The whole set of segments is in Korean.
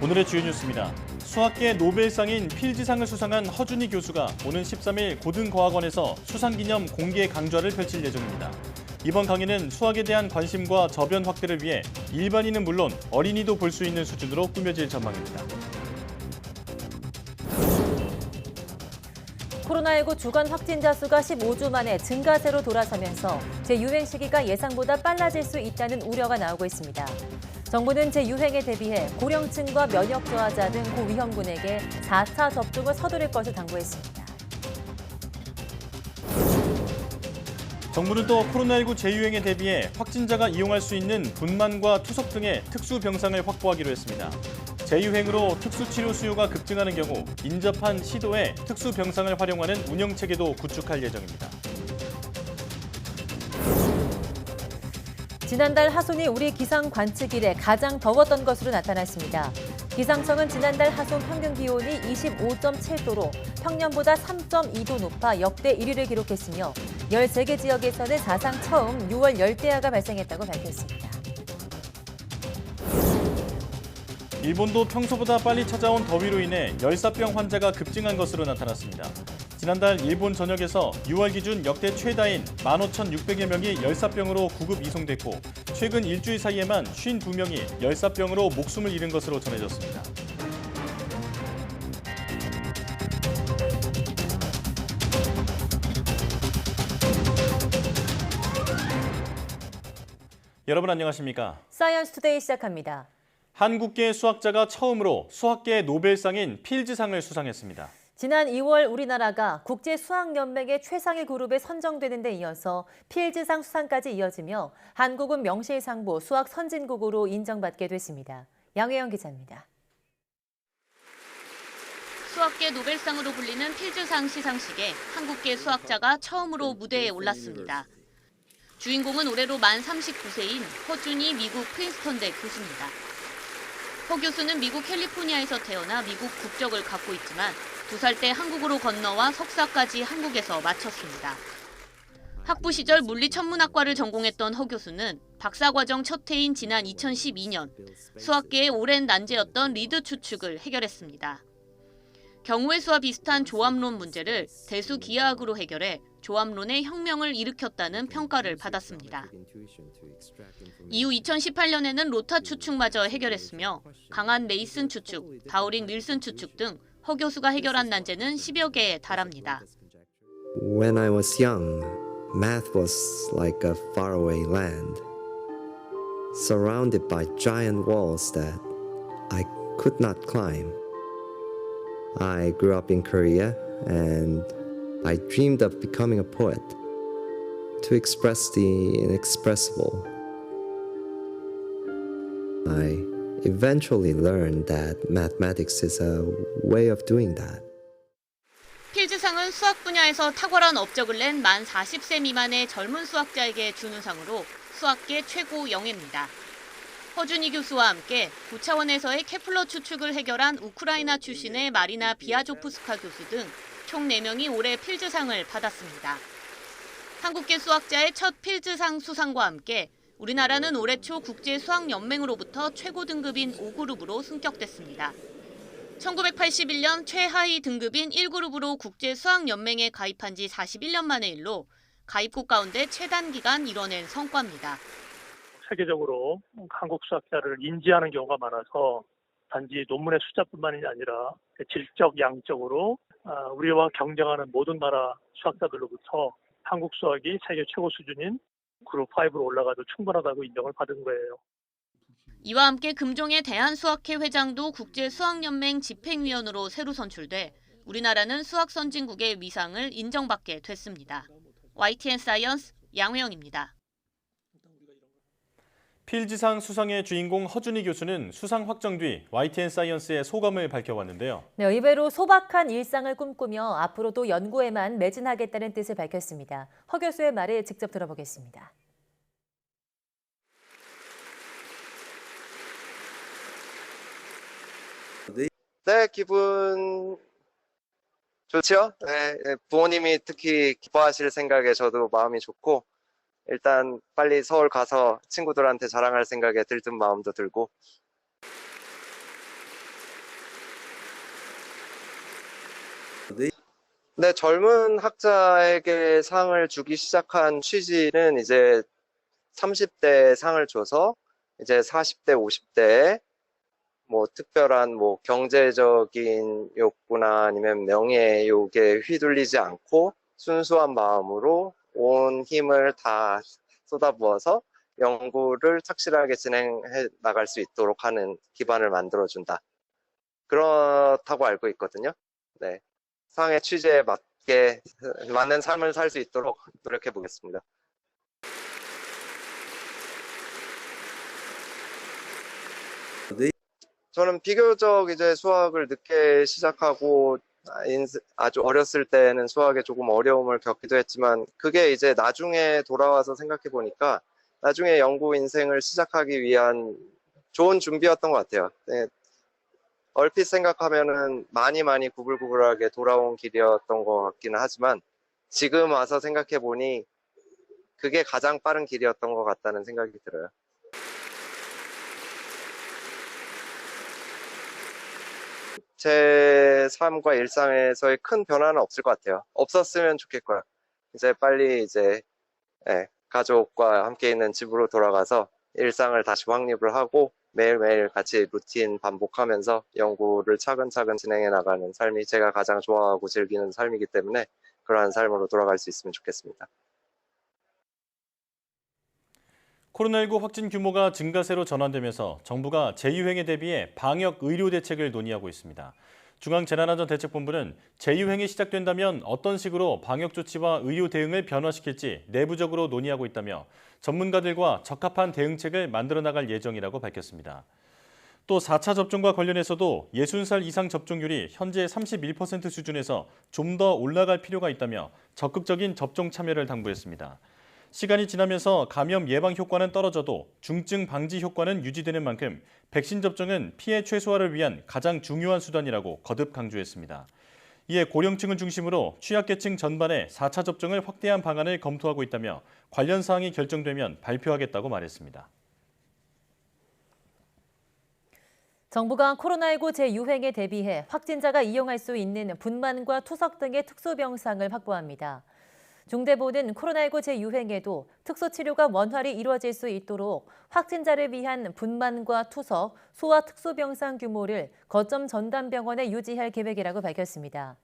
오늘의 주요 뉴스입니다. 수학계 노벨상인 필즈상을 수상한 허준희 교수가 오는 13일 고등과학원에서 수상기념 공개 강좌를 펼칠 예정입니다. 이번 강의는 수학에 대한 관심과 저변 확대를 위해 일반인은 물론 어린이도 볼 수 있는 수준으로 꾸며질 전망입니다. 코로나19 주간 확진자 수가 15주 만에 증가세로 돌아서면서 재유행 시기가 예상보다 빨라질 수 있다는 우려가 나오고 있습니다. 정부는 재유행에 대비해 고령층과 면역 저하자 등 고위험군에게 4차 접종을 서두를 것을 당부했습니다. 정부는 또 코로나19 재유행에 대비해 확진자가 이용할 수 있는 분만과 투석 등의 특수 병상을 확보하기로 했습니다. 재유행으로 특수치료 수요가 급증하는 경우 인접한 시도에 특수 병상을 활용하는 운영 체계도 구축할 예정입니다. 지난달 하순이 우리 기상 관측 이래 가장 더웠던 것으로 나타났습니다. 기상청은 지난달 하순 평균 기온이 25.7도로 평년보다 3.2도 높아 역대 1위를 기록했으며 13개 지역에서는 사상 처음 6월 열대야가 발생했다고 밝혔습니다. 일본도 평소보다 빨리 찾아온 더위로 인해 열사병 환자가 급증한 것으로 나타났습니다. 지난달 일본 전역에서 6월 기준 역대 최다인 15,600여 명이 열사병으로 구급 이송됐고 최근 일주일 사이에만 52명이 열사병으로 목숨을 잃은 것으로 전해졌습니다. 여러분 안녕하십니까? 사이언스 투데이 시작합니다. 한국계 수학자가 처음으로 수학계 노벨상인 필즈상을 수상했습니다. 지난 2월 우리나라가 국제수학연맹의 최상위 그룹에 선정되는 데 이어서 필즈상 수상까지 이어지며 한국은 명실상부 수학 선진국으로 인정받게 됐습니다. 양혜영 기자입니다. 수학계 노벨상으로 불리는 필즈상 시상식에 한국계 수학자가 처음으로 무대에 올랐습니다. 주인공은 올해로 만 39세인 허준희 미국 프린스턴대 교수입니다. 허 교수는 미국 캘리포니아에서 태어나 미국 국적을 갖고 있지만 2살 때 한국으로 건너와 석사까지 한국에서 마쳤습니다. 학부 시절 물리천문학과를 전공했던 허 교수는 박사과정 첫 해인 지난 2012년 수학계의 오랜 난제였던 리드 추측을 해결했습니다. 경우의 수와 비슷한 조합론 문제를 대수기하학으로 해결해 조합론의 혁명을 일으켰다는 평가를 받았습니다. 이후 2018년에는 로타 추측마저 해결했으며 강한 메이슨 추측, 다우링 윌슨 추측 등 허 교수가 해결한 난제는 10여 개에 달합니다. When I was young, math was like a faraway land, surrounded by giant walls that I could not climb. I grew up in Korea and I dreamed of becoming a poet to express the inexpressible. I eventually learned that mathematics is a way of doing that. 필즈상은 수학 분야에서 탁월한 업적을 낸 만 40세 미만의 젊은 수학자에게 주는 상으로 수학계 최고 영예입니다. 허준희 교수와 함께 고차원에서의 케플러 추측을 해결한 우크라이나 출신의 마리나 비아조프스카 교수 등 총 4명이 올해 필즈상을 받았습니다. 한국계 수학자의 첫 필즈상 수상과 함께 우리나라는 올해 초 국제수학연맹으로부터 최고 등급인 5그룹으로 승격됐습니다. 1981년 최하위 등급인 1그룹으로 국제수학연맹에 가입한 지 41년 만의 일로 가입국 가운데 최단기간 이뤄낸 성과입니다. 세계적으로 한국 수학자를 인지하는 경우가 많아서 단지 논문의 숫자뿐만이 아니라 질적, 양적으로 우리와 경쟁하는 모든 나라 수학자들로부터 한국 수학이 세계 최고 수준인 그룹 5로 올라가도 충분하다고 인정을 받은 거예요. 이와 함께 금종의 대한수학회 회장도 국제수학연맹 집행위원으로 새로 선출돼 우리나라는 수학 선진국의 위상을 인정받게 됐습니다. YTN 사이언스 양회영입니다. 필즈상 수상의 주인공 허준희 교수는 수상 확정 뒤 YTN 사이언스의 소감을 밝혀왔는데요. 네, 의외로 소박한 일상을 꿈꾸며 앞으로도 연구에만 매진하겠다는 뜻을 밝혔습니다. 허 교수의 말을 직접 들어보겠습니다. 네, 기분 좋죠? 네, 부모님이 특히 기뻐하실 생각에 저도 마음이 좋고 일단 빨리 서울 가서 친구들한테 자랑할 생각에 들뜬 마음도 들고 네, 젊은 학자에게 상을 주기 시작한 취지는 이제 30대에 상을 줘서 이제 40대, 50대에 뭐 특별한 뭐 경제적인 욕구나 아니면 명예욕에 휘둘리지 않고 순수한 마음으로 온 힘을 다 쏟아부어서 연구를 착실하게 진행해 나갈 수 있도록 하는 기반을 만들어준다. 그렇다고 알고 있거든요. 네. 상의 취지에 맞게 맞는 삶을 살 수 있도록 노력해 보겠습니다. 저는 비교적 이제 수학을 늦게 시작하고 아주 어렸을 때는 수학에 조금 어려움을 겪기도 했지만 그게 이제 나중에 돌아와서 생각해 보니까 나중에 연구 인생을 시작하기 위한 좋은 준비였던 것 같아요. 네. 얼핏 생각하면은 많이 구불구불하게 돌아온 길이었던 것 같기는 하지만 지금 와서 생각해 보니 그게 가장 빠른 길이었던 것 같다는 생각이 들어요. 제 삶과 일상에서의 큰 변화는 없을 것 같아요. 없었으면 좋겠고요. 이제 빨리 이제 가족과 함께 있는 집으로 돌아가서 일상을 다시 확립을 하고 매일매일 같이 루틴 반복하면서 연구를 차근차근 진행해 나가는 삶이 제가 가장 좋아하고 즐기는 삶이기 때문에 그러한 삶으로 돌아갈 수 있으면 좋겠습니다. 코로나19 확진 규모가 증가세로 전환되면서 정부가 제2행에 대비해 방역 의료 대책을 논의하고 있습니다. 중앙재난안전대책본부는 제2행이 시작된다면 어떤 식으로 방역 조치와 의료 대응을 변화시킬지 내부적으로 논의하고 있다며 전문가들과 적합한 대응책을 만들어 나갈 예정이라고 밝혔습니다. 또 4차 접종과 관련해서도 60살 이상 접종률이 현재 31% 수준에서 좀 더 올라갈 필요가 있다며 적극적인 접종 참여를 당부했습니다. 시간이 지나면서 감염 예방 효과는 떨어져도 중증 방지 효과는 유지되는 만큼 백신 접종은 피해 최소화를 위한 가장 중요한 수단이라고 거듭 강조했습니다. 이에 고령층을 중심으로 취약계층 전반에 4차 접종을 확대한 방안을 검토하고 있다며 관련 사항이 결정되면 발표하겠다고 말했습니다. 정부가 코로나19 제6행에 대비해 확진자가 이용할 수 있는 분만과 투석 등의 특수병상을 확보합니다. 중대본은 코로나19 제6행에도 특수치료가 원활히 이루어질 수 있도록 확진자를 위한 분만과 투석, 소아 특수병상 규모를 거점 전담병원에 유지할 계획이라고 밝혔습니다.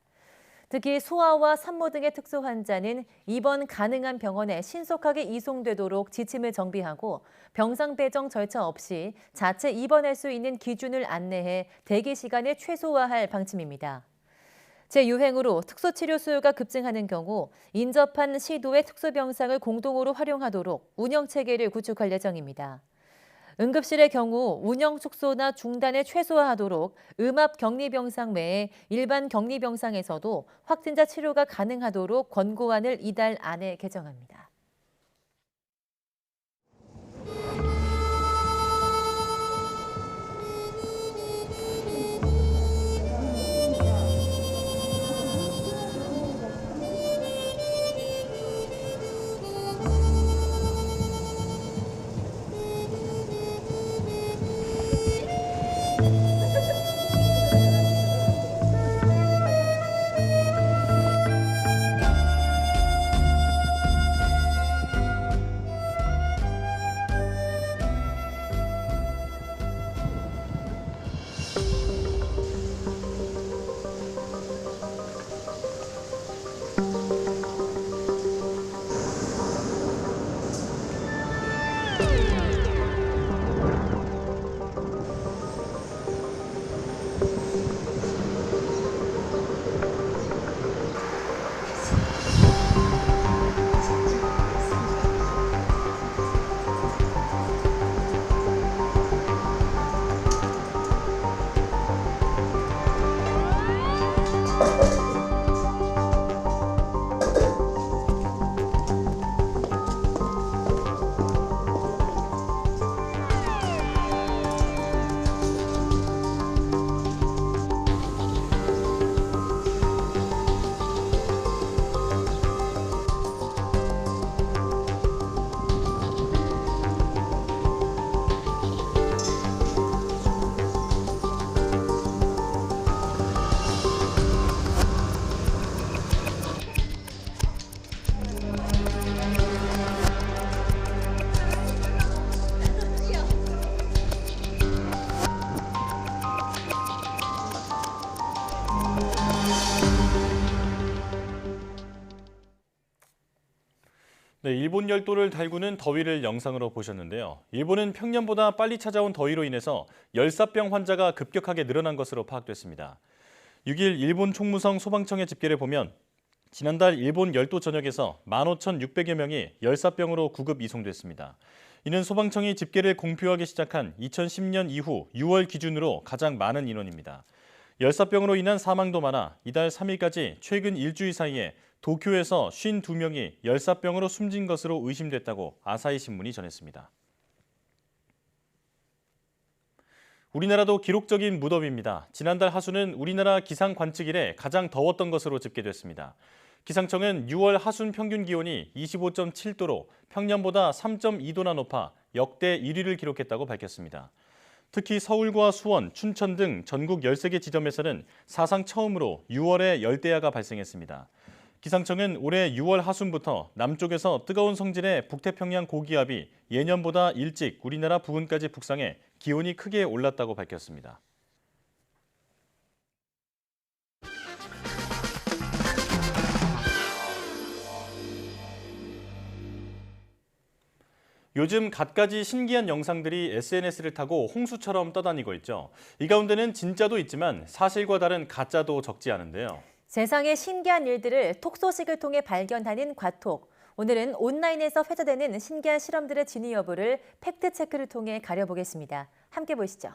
특히 소아와 산모 등의 특수 환자는 입원 가능한 병원에 신속하게 이송되도록 지침을 정비하고 병상 배정 절차 없이 자체 입원할 수 있는 기준을 안내해 대기 시간을 최소화할 방침입니다. 제6행으로 특수치료 수요가 급증하는 경우 인접한 시도의 특수병상을 공동으로 활용하도록 운영체계를 구축할 예정입니다. 응급실의 경우 운영 축소나 중단을 최소화하도록 음압격리병상 외에 일반 격리병상에서도 확진자 치료가 가능하도록 권고안을 이달 안에 개정합니다. 네, 일본 열도를 달구는 더위를 영상으로 보셨는데요. 일본은 평년보다 빨리 찾아온 더위로 인해서 열사병 환자가 급격하게 늘어난 것으로 파악됐습니다. 6일 일본 총무성 소방청의 집계를 보면 지난달 일본 열도 전역에서 15,600여 명이 열사병으로 구급 이송됐습니다. 이는 소방청이 집계를 공표하기 시작한 2010년 이후 6월 기준으로 가장 많은 인원입니다. 열사병으로 인한 사망도 많아 이달 3일까지 최근 일주일 사이에 도쿄에서 52명이 열사병으로 숨진 것으로 의심됐다고 아사히 신문이 전했습니다. 우리나라도 기록적인 무더위입니다. 지난달 하순은 우리나라 기상 관측 이래 가장 더웠던 것으로 집계됐습니다. 기상청은 6월 하순 평균 기온이 25.7도로 평년보다 3.2도나 높아 역대 1위를 기록했다고 밝혔습니다. 특히 서울과 수원, 춘천 등 전국 13개 지점에서는 사상 처음으로 6월에 열대야가 발생했습니다. 기상청은 올해 6월 하순부터 남쪽에서 뜨거운 성질의 북태평양 고기압이 예년보다 일찍 우리나라 부근까지 북상해 기온이 크게 올랐다고 밝혔습니다. 요즘 갖가지 신기한 영상들이 SNS를 타고 홍수처럼 떠다니고 있죠. 이 가운데는 진짜도 있지만 사실과 다른 가짜도 적지 않은데요. 세상의 신기한 일들을 톡 소식을 통해 발견하는 과톡. 오늘은 온라인에서 회자되는 신기한 실험들의 진위 여부를 팩트체크를 통해 가려보겠습니다. 함께 보시죠.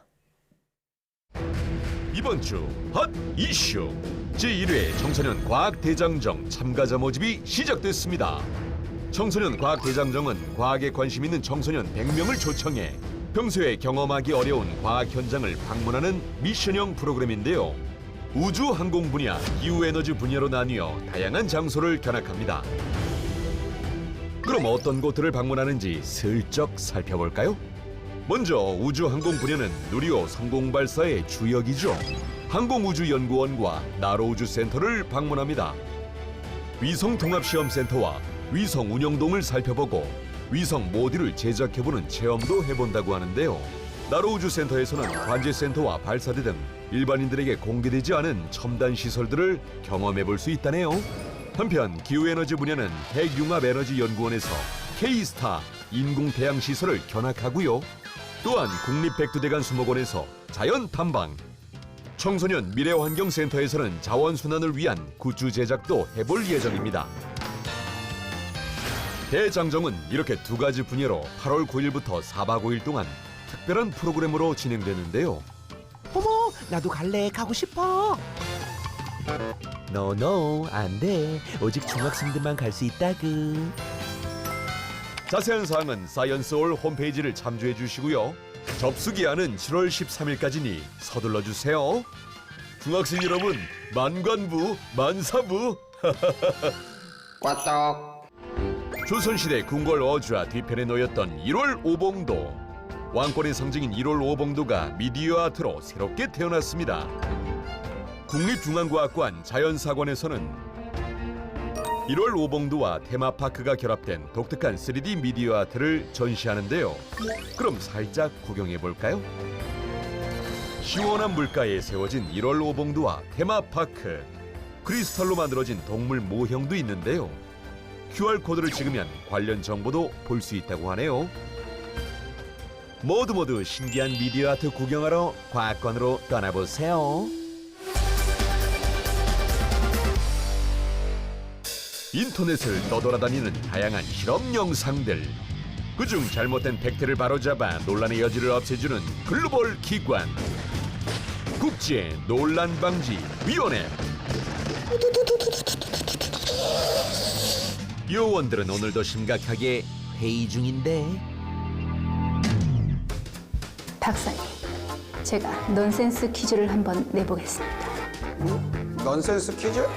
이번 주 핫 이슈 제1회 청소년 과학대장정 참가자 모집이 시작됐습니다. 청소년 과학대장정은 과학에 관심 있는 청소년 100명을 초청해 평소에 경험하기 어려운 과학 현장을 방문하는 미션형 프로그램인데요. 우주 항공 분야, 기후에너지 분야로 나뉘어 다양한 장소를 견학합니다. 그럼 어떤 곳들을 방문하는지 슬쩍 살펴볼까요? 먼저 우주 항공 분야는 누리호 성공발사의 주역이죠. 항공우주연구원과 나로우주센터를 방문합니다. 위성통합시험센터와 위성 운영동을 살펴보고 위성 모듈을 제작해보는 체험도 해본다고 하는데요. 나로우주센터에서는 관제센터와 발사대 등 일반인들에게 공개되지 않은 첨단 시설들을 경험해볼 수 있다네요. 한편 기후에너지 분야는 핵융합에너지연구원에서 K-스타 인공태양 시설을 견학하고요. 또한 국립백두대간 수목원에서 자연 탐방, 청소년 미래환경센터에서는 자원순환을 위한 굿즈 제작도 해볼 예정입니다. 대장정은 이렇게 두 가지 분야로 8월 9일부터 4박 5일 동안 특별한 프로그램으로 진행되는데요. 어머, 나도 갈래. 가고 싶어. 노, 안 돼. 오직 중학생들만 갈 수 있다구. 자세한 사항은 사이언스홀 홈페이지를 참조해 주시고요. 접수 기한은 7월 13일까지니 서둘러 주세요. 중학생 여러분, 만관부, 만사부. 꽈떡. 조선시대 궁궐 어주와 뒤편에 놓였던 1월 오봉도. 왕권의 상징인 1월 오봉도가 미디어 아트로 새롭게 태어났습니다. 국립중앙과학관 자연사관에서는 1월 오봉도와 테마파크가 결합된 독특한 3D 미디어 아트를 전시하는데요. 그럼 살짝 구경해볼까요? 시원한 물가에 세워진 1월 오봉도와 테마파크. 크리스탈로 만들어진 동물 모형도 있는데요. QR코드를 찍으면 관련 정보도 볼 수 있다고 하네요. 모두 신기한 미디어 아트 구경하러 과학관으로 떠나보세요. 인터넷을 떠돌아다니는 다양한 실험 영상들. 그중 잘못된 팩트를 바로잡아 논란의 여지를 없애주는 글로벌 기관 국제 논란방지위원회. 요원들은 오늘도 심각하게 회의 중인데. 박사님, 제가 넌센스 퀴즈를 한번 내보겠습니다. 넌센스 퀴즈?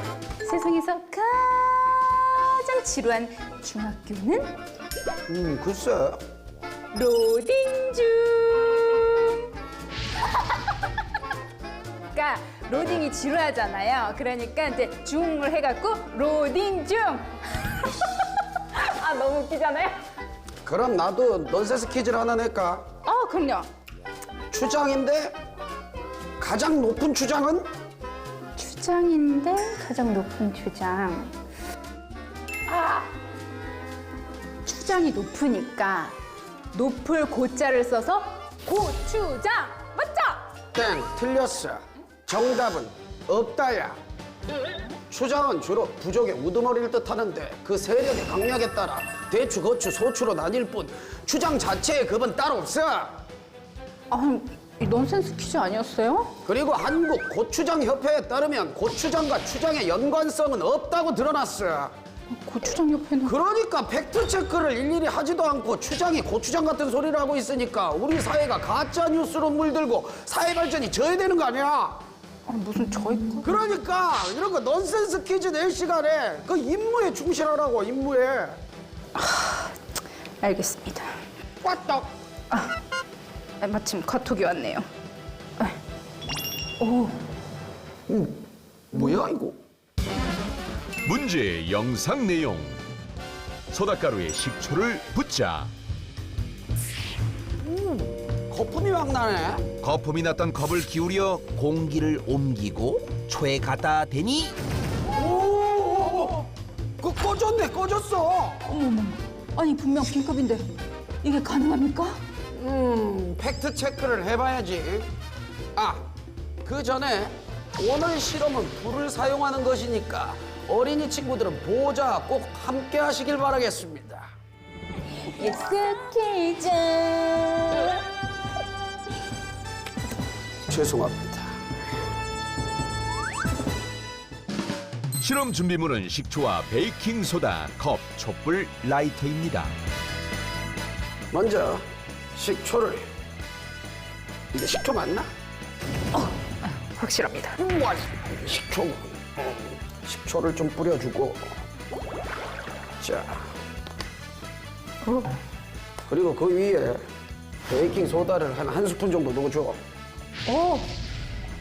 세상에서 가장 지루한 중학교는 글쎄. 로딩 중. 그러니까 로딩이 지루하잖아요. 그러니까 이제 중을 해갖고 로딩 중. 아, 너무 웃기잖아요. 그럼 나도 넌센스 퀴즈를 하나 낼까? 그럼요. 추장인데 가장 높은 추장은? 추장인데 가장 높은 추장. 추장이 높으니까 높을 고자를 써서 고추장 맞죠? 땡, 틀렸어. 정답은 없다야. 추장은 주로 부족의 우두머리를 뜻하는데 그 세력의 강약에 따라 대추, 거추, 소추로 나뉠 뿐 추장 자체의 급은 따로 없어. 아, 이 넌센스 퀴즈 아니었어요? 그리고 한국 고추장 협회에 따르면 고추장과 추장의 연관성은 없다고 드러났어. 고추장 옆에는 그러니까 팩트 체크를 일일이 하지도 않고 추장이 고추장 같은 소리를 하고 있으니까 우리 사회가 가짜 뉴스로 물들고 사회 발전이 저해되는 거 아니야? 무슨 저희 거? 그러니까 이런 거 넌센스 퀴즈 낼 시간에 그 임무에 충실하라고, 임무에. 알겠습니다. 꽈떡. 마침 카톡이 왔네요. 오, 뭐야 이거? 문제의 영상 내용. 소다가루에 식초를 붓자. 거품이 막 나네. 거품이 났던 컵을 기울여 공기를 옮기고 초에 갖다 대니 오, 그 꺼졌네, 꺼졌어. 어머머. 아니 분명 B컵인데 이게 가능합니까? 팩트 체크를 해봐야지. 아, 그 전에 오늘 실험은 불을 사용하는 것이니까 어린이 친구들은 보호자 꼭 함께 하시길 바라겠습니다. 퀴즈. 죄송합니다. 실험 준비물은 식초와 베이킹 소다, 컵, 촛불, 라이터입니다. 먼저 식초를. 이게 식초 맞나? 확실합니다. 우와, 식초. 식초를 좀 뿌려주고. 자. 그리고 그 위에 베이킹 소다를 한 스푼 정도 넣어줘. 오,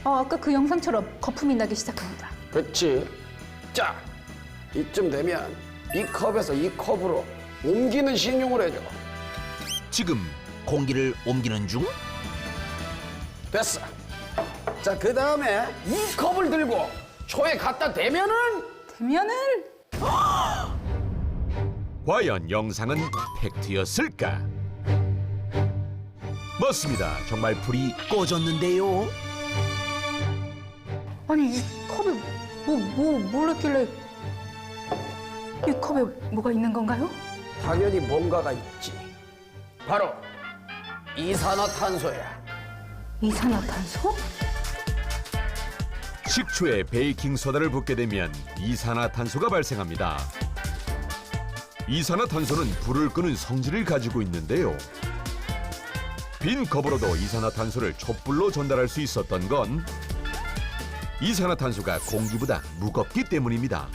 아까 그 영상처럼 거품이 나기 시작합니다. 그렇지. 자, 이쯤 되면 이 컵에서 이 컵으로 옮기는 신용을 해줘. 지금 공기를 옮기는 중? 됐어. 자, 그 다음에 이 컵을 들고 초에 갖다 대면은 과연 영상은 팩트였을까? 맞습니다. 정말 불이 꺼졌는데요. 아니 이 컵에 뭘 했길래 이 컵에 뭐가 있는 건가요? 당연히 뭔가가 있지. 바로 이산화탄소야. 이산화탄소? 식초에 베이킹 소다를 붓게 되면 이산화탄소가 발생합니다. 이산화탄소는 불을 끄는 성질을 가지고 있는데요. 빈 컵으로도 이산화탄소를 촛불로 전달할 수 있었던 건 이산화탄소가 공기보다 무겁기 때문입니다.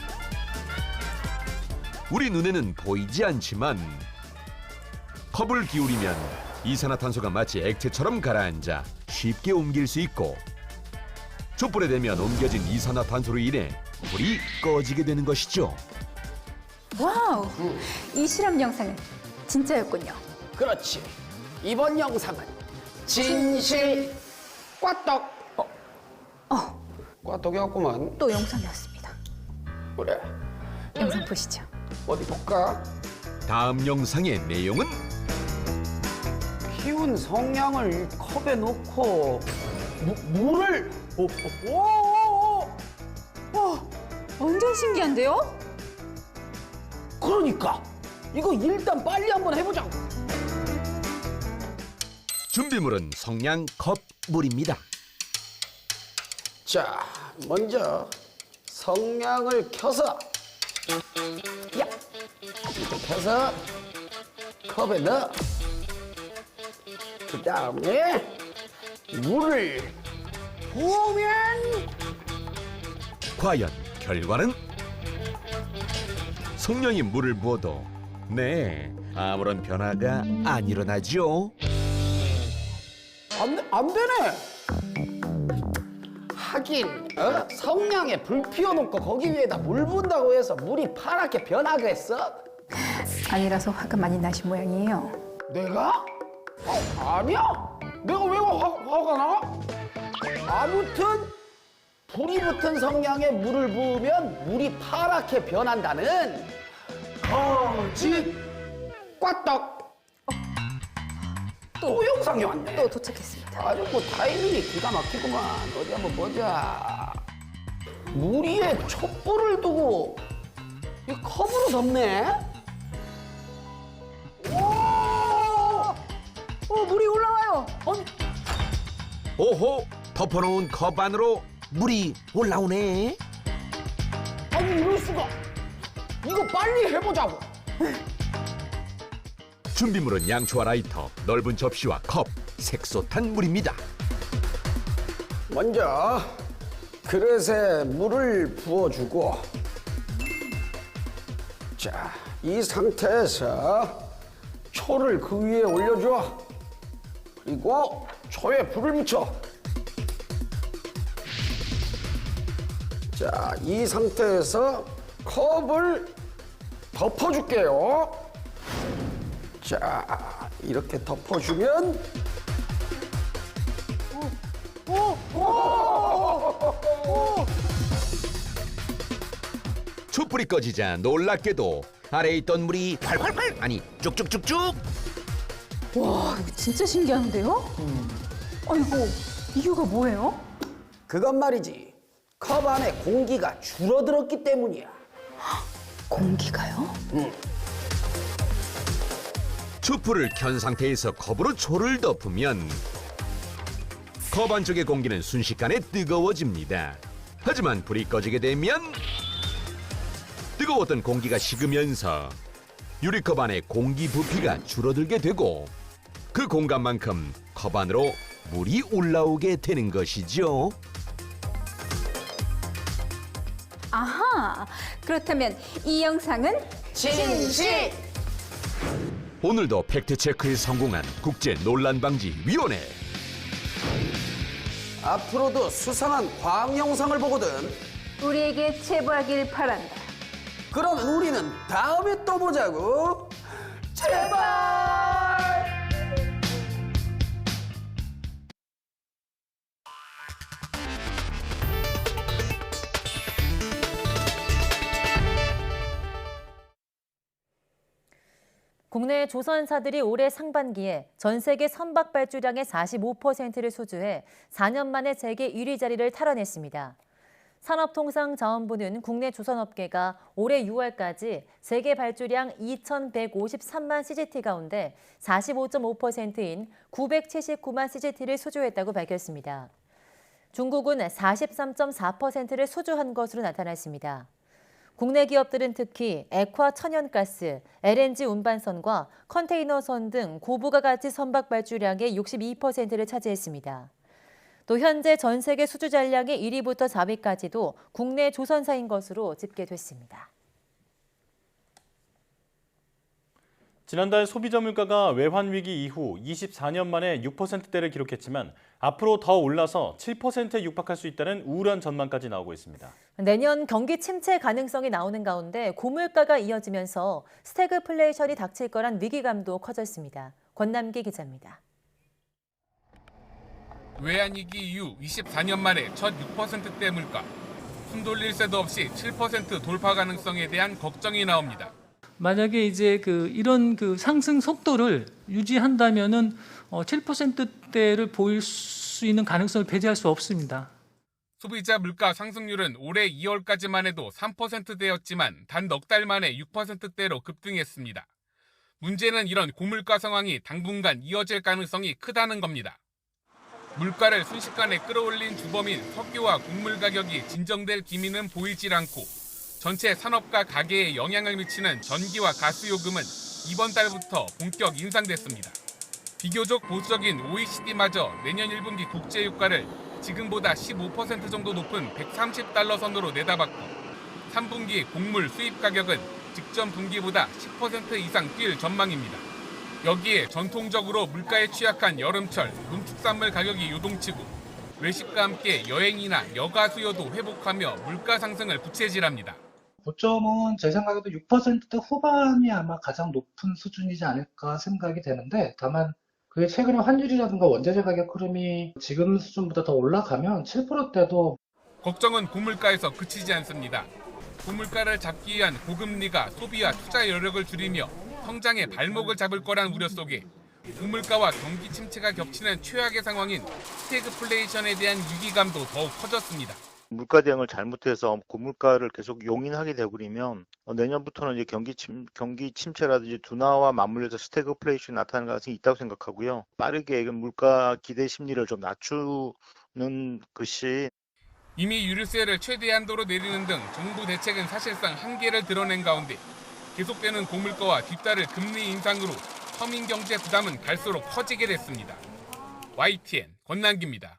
우리 눈에는 보이지 않지만 컵을 기울이면 이산화탄소가 마치 액체처럼 가라앉아 쉽게 옮길 수 있고 촛불에 대면 옮겨진 이산화탄소로 인해 불이 꺼지게 되는 것이죠. 와우, 이 실험 영상은 진짜였군요. 그렇지. 이번 영상은 진실 꽈떡. 꽈떡이었구만. 또 영상이었습니다. 그래. 영상 보시죠. 어디 볼까? 다음 영상의 내용은 키운 성냥을 이 컵에 넣고 물을 오. 완전 신기한데요? 그러니까 이거 일단 빨리 한번 해보자고. 준비물은 성냥, 컵, 물입니다. 자, 먼저 성냥을 켜서 이렇게 켜서 컵에 넣어. 그 다음에 물을 부으면 과연 결과는? 성냥이 물을 부어도 아무런 변화가 안 일어나죠. 안 되네. 하긴 성냥에 불 피워놓고 거기 위에다 물 붓는다고 해서 물이 파랗게 변하겠어? 아니라서 화가 많이 나신 모양이에요. 내가? 아니야. 내가 왜 화가 나? 아무튼 불이 붙은 성냥에 물을 부으면 물이 파랗게 변한다는 거짓. 꽈떡. 또 영상이 왔네. 또 도착했습니다. 아주 뭐 타이밍이 기가 막히구만. 어디 한번 보자. 물 위에 촛불을 두고 이 컵으로 덮네. 물이 올라와요. 오호, 덮어놓은 컵 안으로 물이 올라오네. 아니 이럴 수가. 이거 빨리 해보자고. 준비물은 양초와 라이터, 넓은 접시와 컵, 색소탄 물입니다. 먼저 그릇에 물을 부어주고, 자, 이 상태에서 초를 그 위에 올려줘. 그리고 초에 불을 붙여. 자, 이 상태에서 컵을 덮어줄게요. 자, 이렇게 덮어주면 촛불이 꺼지자 놀랍게도 아래에 있던 물이 활활활, 아니 쭉쭉쭉쭉. 와, 이거 진짜 신기한데요? 아이고, 이유가 뭐예요? 그건 말이지. 컵 안에 공기가 줄어들었기 때문이야. 공기가요? 촛불을 켠 상태에서 컵으로 초를 덮으면 컵 안쪽의 공기는 순식간에 뜨거워집니다. 하지만 불이 꺼지게 되면 뜨거웠던 공기가 식으면서 유리컵 안에 공기 부피가 줄어들게 되고 그 공간만큼 컵 안으로 물이 올라오게 되는 것이죠. 아하, 그렇다면 이 영상은 진실! 오늘도 팩트체크에 성공한 국제논란방지위원회. 앞으로도 수상한 과학 영상을 보거든. 우리에게 제보하길 바란다. 그러면 우리는 다음에 또 보자고. 제발! 국내 조선사들이 올해 상반기에 전 세계 선박 발주량의 45%를 소주해 4년 만에 세계 1위 자리를 탈환했습니다. 산업통상자원부는 국내 조선업계가 올해 6월까지 세계 발주량 2,153만 CGT 가운데 45.5%인 979만 CGT를 수주했다고 밝혔습니다. 중국은 43.4%를 수주한 것으로 나타났습니다. 국내 기업들은 특히 액화 천연가스, LNG 운반선과 컨테이너선 등 고부가 가치 선박 발주량의 62%를 차지했습니다. 또 현재 전 세계 수주 잔량의 1위부터 4위까지도 국내 조선사인 것으로 집계됐습니다. 지난달 소비자 물가가 외환 위기 이후 24년 만에 6%대를 기록했지만 앞으로 더 올라서 7%에 육박할 수 있다는 우울한 전망까지 나오고 있습니다. 내년 경기 침체 가능성이 나오는 가운데 고물가가 이어지면서 스태그플레이션이 닥칠 거란 위기감도 커졌습니다. 권남기 기자입니다. 외환위기 이후 24년 만에 첫 6%대 물가. 숨 돌릴 새도 없이 7% 돌파 가능성에 대한 걱정이 나옵니다. 만약에 이제 이런 상승 속도를 유지한다면은 7%대를 보일 수 있는 가능성을 배제할 수 없습니다. 소비자 물가 상승률은 올해 2월까지만 해도 3%대였지만 단 넉 달 만에 6%대로 급등했습니다. 문제는 이런 고물가 상황이 당분간 이어질 가능성이 크다는 겁니다. 물가를 순식간에 끌어올린 주범인 석유와 곡물 가격이 진정될 기미는 보이질 않고 전체 산업과 가계에 영향을 미치는 전기와 가스 요금은 이번 달부터 본격 인상됐습니다. 비교적 보수적인 OECD마저 내년 1분기 국제 유가를 지금보다 15% 정도 높은 130달러 선으로 내다봤고 3분기 곡물 수입 가격은 직전 분기보다 10% 이상 뛸 전망입니다. 여기에 전통적으로 물가에 취약한 여름철 농축산물 가격이 요동치고 외식과 함께 여행이나 여가 수요도 회복하며 물가 상승을 부채질합니다. 고점은 제 생각에도 6% 후반이 아마 가장 높은 수준이지 않을까 생각이 되는데 다만 그게 최근에 환율이라든가 원자재 가격 흐름이 지금 수준보다 더 올라가면 7%대도 걱정은 고물가에서 그치지 않습니다. 고물가를 잡기 위한 고금리가 소비와 투자 여력을 줄이며 성장의 발목을 잡을 거란 우려 속에 고물가와 경기 침체가 겹치는 최악의 상황인 스태그플레이션에 대한 위기감도 더욱 커졌습니다. 물가 대응을 잘못해서 고물가를 계속 용인하게 되버리면 내년부터는 이제 경기 침체라든지 둔화와 맞물려서 스태그플레이션이 나타나는 가능성이 있다고 생각하고요. 빠르게 물가 기대 심리를 좀 낮추는 것이 이미 유류세를 최대 한도로 내리는 등 정부 대책은 사실상 한계를 드러낸 가운데 계속되는 고물가와 뒤따를 금리 인상으로 서민 경제 부담은 갈수록 커지게 됐습니다. YTN 권남기입니다.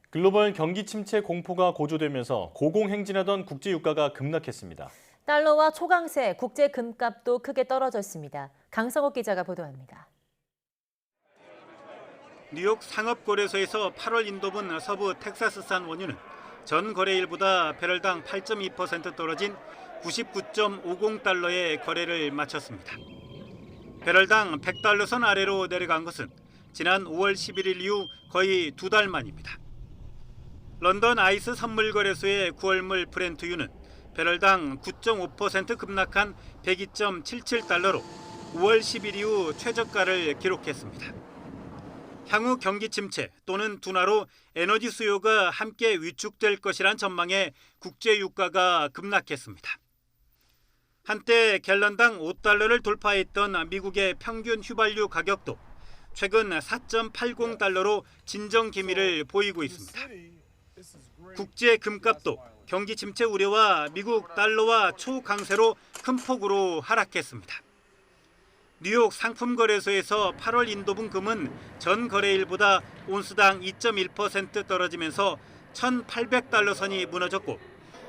글로벌 경기 침체 공포가 고조되면서 고공행진하던 국제 유가가 급락했습니다. 달러와 초강세, 국제 금값도 크게 떨어졌습니다. 강성욱 기자가 보도합니다. 뉴욕 상업거래소에서 8월 인도분 서부 텍사스산 원유는 전 거래일보다 배럴당 8.2% 떨어진 99.50달러의 거래를 마쳤습니다. 배럴당 100달러 선 아래로 내려간 것은 지난 5월 11일 이후 거의 2달 만입니다. 런던 아이스 선물거래소의 9월물 브렌트유는 배럴당 9.5% 급락한 102.77달러로 5월 10일 이후 최저가를 기록했습니다. 향후 경기 침체 또는 둔화로 에너지 수요가 함께 위축될 것이란 전망에 국제 유가가 급락했습니다. 한때 갤런당 5달러를 돌파했던 미국의 평균 휘발유 가격도 최근 4.80달러로 진정 기미를 보이고 있습니다. 국제 금값도 경기 침체 우려와 미국 달러와 초강세로 큰 폭으로 하락했습니다. 뉴욕 상품거래소에서 8월 인도분 금은 전 거래일보다 온스당 2.1% 떨어지면서 1,800달러 선이 무너졌고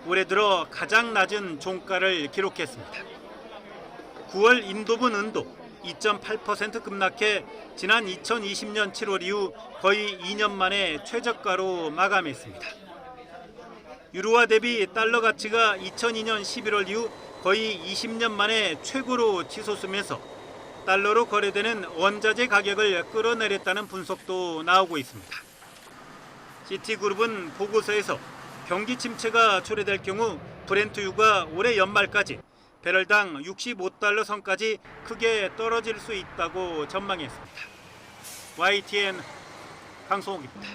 올해 들어 가장 낮은 종가를 기록했습니다. 9월 인도분 은도 2.8% 급락해 지난 2020년 7월 이후 거의 2년 만에 최저가로 마감했습니다. 유로화 대비 달러 가치가 2002년 11월 이후 거의 20년 만에 최고로 치솟으면서 달러로 거래되는 원자재 가격을 끌어내렸다는 분석도 나오고 있습니다. 시티그룹은 보고서에서 경기 침체가 초래될 경우 브렌트유가 올해 연말까지 배럴당 65달러 선까지 크게 떨어질 수 있다고 전망했습니다. YTN 강성욱입니다.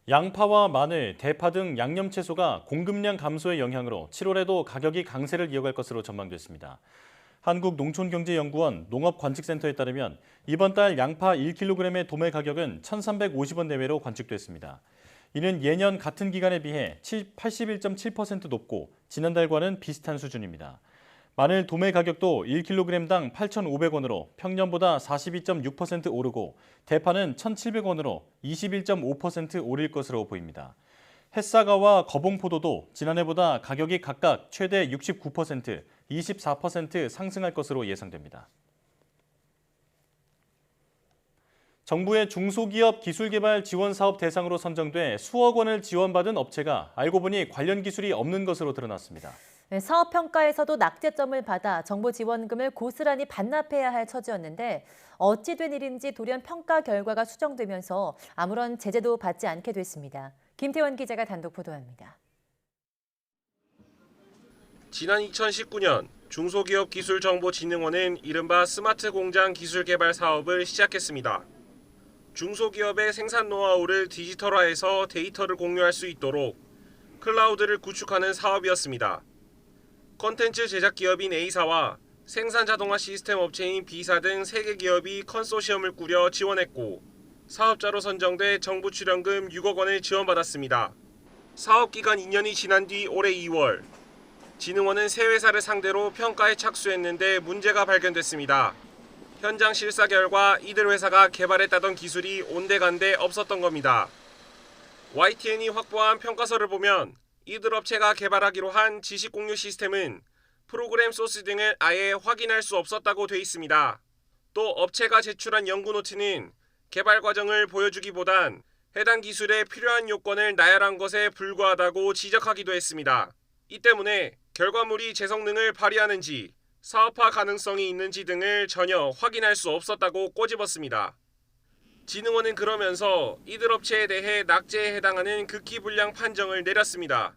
양파와 마늘, 대파 등 양념채소가 공급량 감소의 영향으로 7월에도 가격이 강세를 이어갈 것으로 전망됐습니다. 한국농촌경제연구원 농업관측센터에 따르면 이번 달 양파 1kg의 도매 가격은 1,350원 내외로 관측됐습니다. 이는 예년 같은 기간에 비해 81.7% 높고 지난달과는 비슷한 수준입니다. 마늘 도매 가격도 1kg당 8,500원으로 평년보다 42.6% 오르고 대파는 1,700원으로 21.5% 오를 것으로 보입니다. 햇사과와 거봉포도도 지난해보다 가격이 각각 최대 69%, 24% 상승할 것으로 예상됩니다. 정부의 중소기업 기술개발 지원 사업 대상으로 선정돼 수억 원을 지원받은 업체가 알고 보니 관련 기술이 없는 것으로 드러났습니다. 사업 평가에서도 낙제점을 받아 정부 지원금을 고스란히 반납해야 할 처지였는데 어찌 된 일인지 돌연 평가 결과가 수정되면서 아무런 제재도 받지 않게 됐습니다. 김태원 기자가 단독 보도합니다. 지난 2019년 중소기업기술정보진흥원은 이른바 스마트 공장 기술 개발 사업을 시작했습니다. 중소기업의 생산 노하우를 디지털화해서 데이터를 공유할 수 있도록 클라우드를 구축하는 사업이었습니다. 콘텐츠 제작 기업인 A사와 생산 자동화 시스템 업체인 B사 등 3개 기업이 컨소시엄을 꾸려 지원했고 사업자로 선정돼 정부 출연금 6억 원을 지원받았습니다. 사업 기간 2년이 지난 뒤 올해 2월 진흥원은 세 회사를 상대로 평가에 착수했는데 문제가 발견됐습니다. 현장 실사 결과 이들 회사가 개발했다던 기술이 온데간데 없었던 겁니다. YTN이 확보한 평가서를 보면 이들 업체가 개발하기로 한 지식 공유 시스템은 프로그램 소스 등을 아예 확인할 수 없었다고 돼 있습니다. 또 업체가 제출한 연구 노트는 개발 과정을 보여주기보단 해당 기술에 필요한 요건을 나열한 것에 불과하다고 지적하기도 했습니다. 이 때문에 결과물이 제 성능을 발휘하는지 사업화 가능성이 있는지 등을 전혀 확인할 수 없었다고 꼬집었습니다. 진흥원은 그러면서 이들 업체에 대해 낙제에 해당하는 극히 불량 판정을 내렸습니다.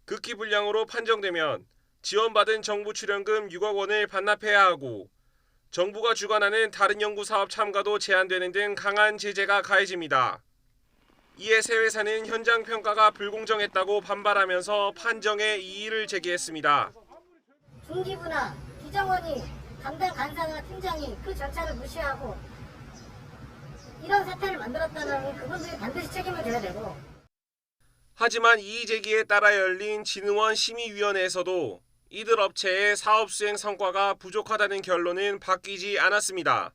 극히 불량으로 판정되면 지원받은 정부 출연금 6억 원을 반납해야 하고 정부가 주관하는 다른 연구 사업 참가도 제한되는 등 강한 제재가 가해집니다. 이에 세 회사는 현장 평가가 불공정했다고 반발하면서 판정에 이의를 제기했습니다. 중기부나 기정원이 담당 간사나 팀장이 그 절차를 무시하고 이런 사태를 만들었다는 그분들이 반드시 책임을 져야 되고. 하지만 이의 제기에 따라 열린 진흥원 심의위원회에서도 이들 업체의 사업 수행 성과가 부족하다는 결론은 바뀌지 않았습니다.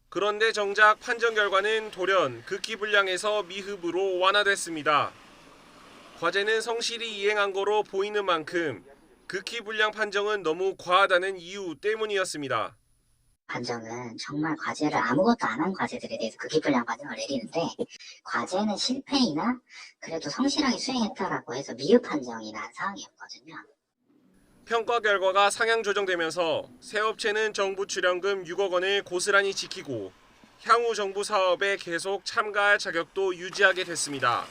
그런데 정작 판정 결과는 돌연 극히 불량해서 미흡으로 완화됐습니다. 과제는 성실히 이행한 거로 보이는 만큼 극히 불량 판정은 너무 과하다는 이유 때문이었습니다. 판정은 정말 과제를 아무것도 안 한 과제들에 대해서 극히 불량 판정을 내리는데 과제는 실패이나 그래도 성실하게 수행했다라고 해서 미흡 판정이 난 상황이었거든요. 평가 결과가 상향 조정되면서 새 업체는 정부 출연금 6억 원을 고스란히 지키고 향후 정부 사업에 계속 참가할 자격도 유지하게 됐습니다.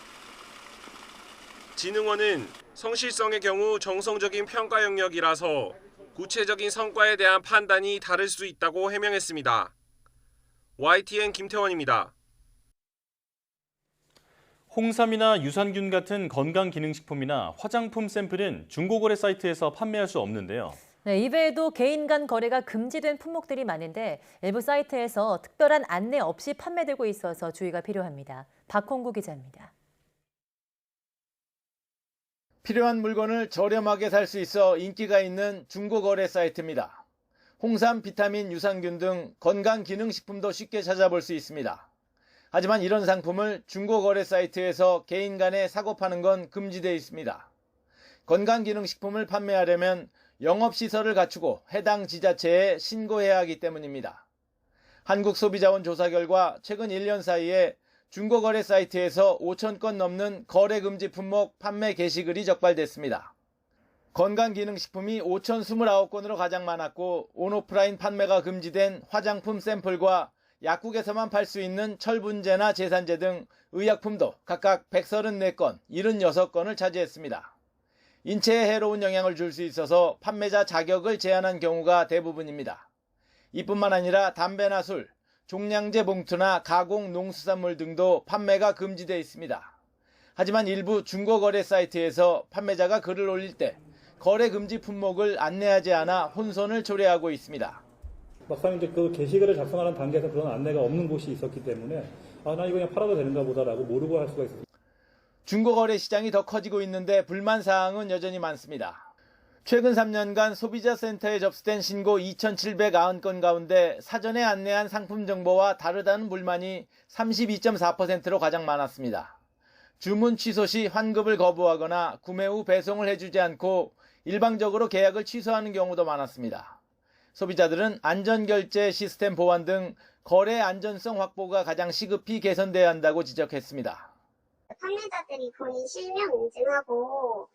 진흥원은 성실성의 경우 정성적인 평가 영역이라서 구체적인 성과에 대한 판단이 다를 수 있다고 해명했습니다. YTN 김태원입니다. 홍삼이나 유산균 같은 건강기능식품이나 화장품 샘플은 중고거래 사이트에서 판매할 수 없는데요. 네, 이외에도 개인 간 거래가 금지된 품목들이 많은데 일부 사이트에서 특별한 안내 없이 판매되고 있어서 주의가 필요합니다. 박홍구 기자입니다. 필요한 물건을 저렴하게 살 수 있어 인기가 있는 중고거래 사이트입니다. 홍삼, 비타민, 유산균 등 건강기능식품도 쉽게 찾아볼 수 있습니다. 하지만 이런 상품을 중고거래 사이트에서 개인 간에 사고 파는 건 금지되어 있습니다. 건강기능식품을 판매하려면 영업시설을 갖추고 해당 지자체에 신고해야 하기 때문입니다. 한국소비자원 조사 결과 최근 1년 사이에 중고거래 사이트에서 5,000건 넘는 거래금지 품목 판매 게시글이 적발됐습니다. 건강기능식품이 5,029건으로 가장 많았고 온오프라인 판매가 금지된 화장품 샘플과 약국에서만 팔 수 있는 철분제나 제산제 등 의약품도 각각 134건, 76건을 차지했습니다. 인체에 해로운 영향을 줄 수 있어서 판매자 자격을 제한한 경우가 대부분입니다. 이뿐만 아니라 담배나 술, 종량제 봉투나 가공 농수산물 등도 판매가 금지되어 있습니다. 하지만 일부 중고거래 사이트에서 판매자가 글을 올릴 때 거래 금지 품목을 안내하지 않아 혼선을 초래하고 있습니다. 막상 이제 그 게시글을 작성하는 단계에서 그런 안내가 없는 곳이 있었기 때문에 나 이거 그냥 팔아도 되는가 보다라고 모르고 할 수가 있습니다. 중고거래 시장이 더 커지고 있는데 불만 사항은 여전히 많습니다. 최근 3년간 소비자센터에 접수된 신고 2,790건 가운데 사전에 안내한 상품 정보와 다르다는 불만이 32.4%로 가장 많았습니다. 주문 취소 시 환급을 거부하거나 구매 후 배송을 해주지 않고 일방적으로 계약을 취소하는 경우도 많았습니다. 소비자들은 안전결제 시스템 보완 등 거래 안전성 확보가 가장 시급히 개선돼야 한다고 지적했습니다. 판매자들이 본인 실명 인증하고